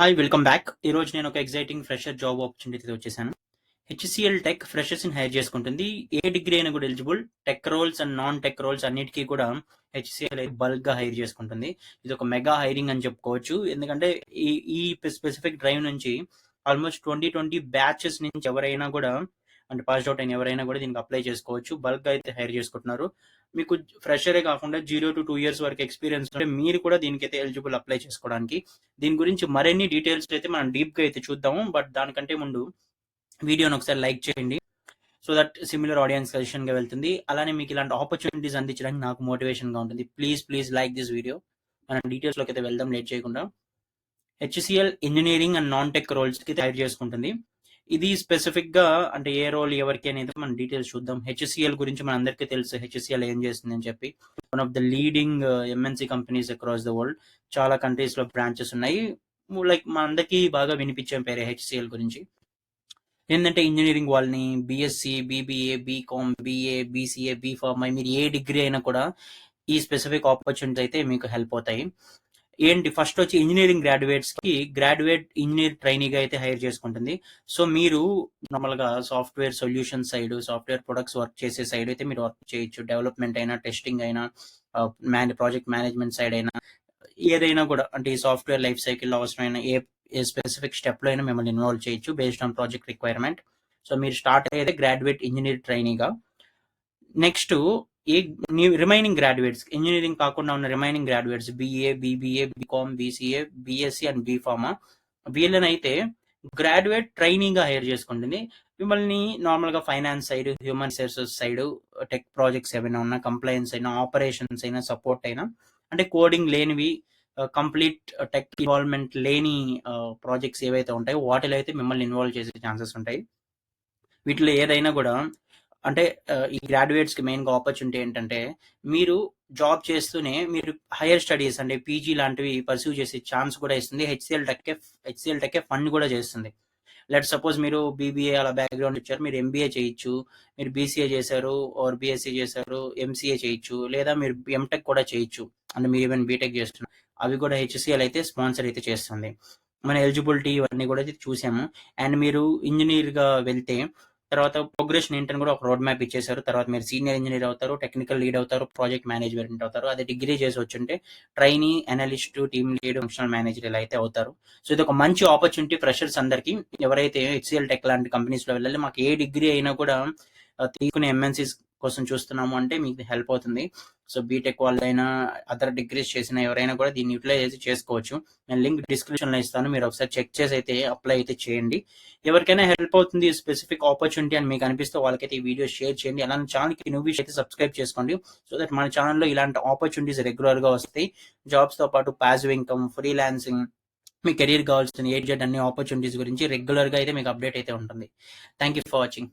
Hi welcome back. ఈరోజు నేను ఒక ఎగ్జైటింగ్ ఫ్రెషర్ జాబ్ ఆపర్చునిటీతో వచ్చేసాను. హెచ్సిఎల్ టెక్ ఫ్రెషర్స్ని హైర్ చేసుకుంటుంది. ఏ డిగ్రీ అయినా కూడా eligible. Tech roles and non tech roles అన్నిటికీ కూడా హెచ్సిఎల్ బల్క్గా హైర్ చేసుకుంటుంది. ఇది ఒక మెగా హైరింగ్ అని చెప్పుకోవచ్చు. ఎందుకంటే ఈ ఈ స్పెసిఫిక్ డ్రైవ్ నుంచి ఆల్మోస్ట్ 2020 బ్యాచెస్ నుంచి ఎవరైనా కూడా అంటే పాస్ అవుట్ అయిన ఎవరైనా కూడా దీనికి అప్లై చేసుకోవచ్చు. బల్క్గా అయితే హైర్ చేసుకుంటున్నారు. మీకు ఫ్రెషరే కాకుండా 0 to 2 years వరకు ఎక్స్పీరియన్స్ ఉంటే మీరు కూడా దీనికైతే ఎలిజిబుల్ అప్లై చేసుకోవడానికి. దీని గురించి మరిన్ని డీటెయిల్స్ అయితే మనం డీప్గా అయితే చూద్దాము. బట్ దానికంటే ముందు వీడియోని ఒకసారి లైక్ చేయండి, సో దట్ సిమిలర్ ఆడియన్స్ సజెషన్గా వెళ్తుంది. అలానే మీకు ఇలాంటి ఆపర్చునిటీస్ అందించడానికి నాకు మోటివేషన్గా ఉంటుంది. Please like this video. మనం డీటెయిల్స్లోకి అయితే వెళ్దాం లేట్ చేయకుండా. HCL engineering and non tech రోల్స్కి హైర్ చేసుకుంటుంది. ఇది స్పెసిఫిక్గా అంటే ఏ రోల్ ఎవరికి అనేది మనం డీటెయిల్స్ చూద్దాం. హెచ్సిఎల్ గురించి మన అందరికీ తెలుసు, హెచ్సిఎల్ ఏం చేస్తుంది అని చెప్పి. One of the leading MNC companies across the world. చాలా కంట్రీస్లో బ్రాంచెస్ ఉన్నాయి. లైక్ మన అందరికీ బాగా వినిపించే పేరే హెచ్సిఎల్ గురించి. ఏంటంటే ఇంజనీరింగ్ వాళ్ళని BSc, BBA, BCom, BA, BCA, BPharm మీరు ఏ డిగ్రీ అయినా కూడా ఈ స్పెసిఫిక్ ఆపర్చునిటీస్ అయితే మీకు హెల్ప్ అవుతాయి. ఏంటి ఫస్ట్ వచ్చి ఇంజనీరింగ్ గ్రాడ్యుయేట్స్కి గ్రాడ్యుయేట్ ఇంజనీర్ ట్రైనీగా అయితే హైర్ చేసుకుంటుంది. సో మీరు నార్మల్గా software solution side, software products work చేసే సైడ్ అయితే మీరు వర్క్ చేయొచ్చు. డెవలప్మెంట్ అయినా, టెస్టింగ్ అయినా, ప్రాజెక్ట్ మేనేజ్మెంట్ సైడ్ అయినా, ఏదైనా కూడా అంటే ఈ సాఫ్ట్వేర్ లైఫ్ సైకిల్లో అవసరమైన ఏ స్పెసిఫిక్ స్టెప్లో అయినా మిమ్మల్ని ఇన్వాల్వ్ చేయొచ్చు based on project requirement. So మీరు స్టార్ట్ అయ్యేది గ్రాడ్యుయేట్ ఇంజనీర్ ట్రైనీగా. నెక్స్ట్ ఈ రిమైనింగ్ గ్రాడ్యుయేట్స్, ఇంజనీరింగ్ కాకుండా ఉన్న remaining graduates BA, BBA, BCom, BCA, BSc and BPharm వీళ్ళనైతే గ్రాడ్యుయేట్ ట్రైనీగా హైర్ చేసుకుంటుంది. మిమ్మల్ని నార్మల్గా finance side, human resources side, tech projects ఏమైనా ఉన్నా, కంప్లైన్స్ అయినా, ఆపరేషన్స్ అయినా, సపోర్ట్ అయినా, అంటే కోడింగ్ లేనివి, కంప్లీట్ టెక్ ఇన్వాల్వ్మెంట్ లేని ప్రాజెక్ట్స్ ఏవైతే ఉంటాయో వాటిలో అయితే మిమ్మల్ని ఇన్వాల్వ్ చేసే ఛాన్సెస్ ఉంటాయి. వీటిలో ఏదైనా కూడా అంటే ఈ గ్రాడ్యుయేట్స్కి మెయిన్గా ఆపర్చునిటీ ఏంటంటే మీరు జాబ్ చేస్తూనే మీరు హైయర్ స్టడీస్ అంటే పీజీ లాంటివి పర్సీవ్ చేసే ఛాన్స్ కూడా ఇస్తుంది. హెచ్సిఎల్ టెక్కే ఫండ్ కూడా చేస్తుంది. లెట్ సపోజ్ మీరు బీబీఏ అలా బ్యాక్గ్రౌండ్ ఇచ్చారు, మీరు ఎంబీఏ చేయొచ్చు, మీరు బీసీఏ చేశారు ఆర్ బీఎస్సీ చేశారు, ఎంసీఏ చేయొచ్చు, లేదా మీరు ఎంటెక్ కూడా చేయొచ్చు. అంటే మీరు ఈవెన్ బీటెక్ చేస్తున్నారు, అవి కూడా హెచ్సిఎల్ అయితే స్పాన్సర్ అయితే చేస్తుంది. మన ఎలిజిబిలిటీ ఇవన్నీ కూడా చూసాము. అండ్ మీరు ఇంజనీర్గా వెళ్తే తర్వాత ప్రోగ్రెషన్ ఏంటని కూడా ఒక రోడ్ మ్యాప్ ఇచ్చేసారు. తర్వాత మీరు సీనియర్ ఇంజనీర్ అవుతారు, టెక్నికల్ లీడ్ అవుతారు, ప్రాజెక్ట్ మేనేజ్మెంట్ అవుతారు. అదే డిగ్రీ చేసి వచ్చుంటే trainee, analyst, team lead, functional manager ఇలా అయితే అవుతారు. సో ఇది ఒక మంచి ఆపర్చునిటీ ఫ్రెషర్స్ అందరికి. ఎవరైతే హెచ్సిఎల్ టెక్ లాంటి కంపెనీస్లో వెళ్ళాలి, మాకు ఏ డిగ్రీ అయినా కూడా తీసుకునే ఎంఎన్సీస్ కోసం చూస్తున్నాము అంటే మీకు హెల్ప్ అవుతుంది. సో బీటెక్ వాళ్ళైనా, అదర్ డిగ్రీస్ చేసిన ఎవరైనా కూడా దీన్ని యూటిలైజ్ అయితే చేసుకోవచ్చు. నేను లింక్ డిస్క్రిప్షన్లో ఇస్తాను, మీరు ఒకసారి చెక్ చేసి అయితే అప్లై అయితే చేయండి. ఎవరికైనా హెల్ప్ అవుతుంది స్పెసిఫిక్ ఆపర్చునిటీ అని మీకు అనిపిస్తే వాళ్ళకైతే ఈ వీడియో షేర్ చేయండి. అలానే ఛానల్కి నువ్వు అయితే సబ్స్క్రైబ్ చేసుకోండి, సో దట్ మన ఛానల్లో ఇలాంటి ఆపర్చునిటీస్ రెగ్యులర్గా వస్తాయి. జాబ్స్తో పాటు ప్యాసివ్ ఇన్కమ్, ఫ్రీలాన్సింగ్, మీ కెరీర్ కావాల్సిన A to Z అన్ని ఆపర్చునిటీస్ గురించి రెగ్యులర్గా అయితే మీకు అప్డేట్ అయితే ఉంటుంది. Thank you for watching.